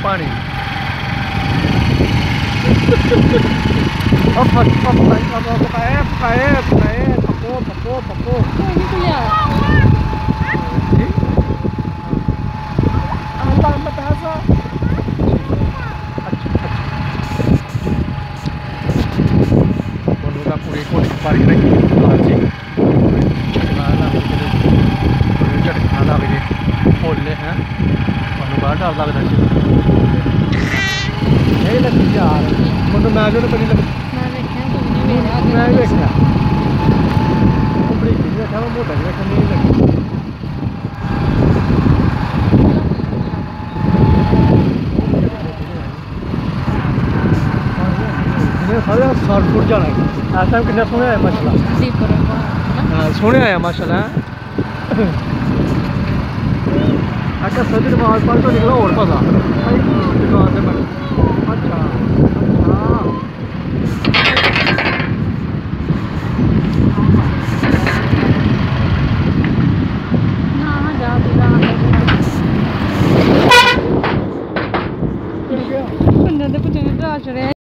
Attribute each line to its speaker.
Speaker 1: पानी पको झटका हैं बड़ा डर लगता नहीं लगी यार मतलब मैं जो बड़ी लगी मैं देखा बड़ी देखा मैं मोटा देखा नहीं लगी सारे 60 फुट जाना है इस टाइम कितना सोने आया माशाल्लाह सोने आया माशाल्लाह अच्छा सदी माल पर तो निकला और पता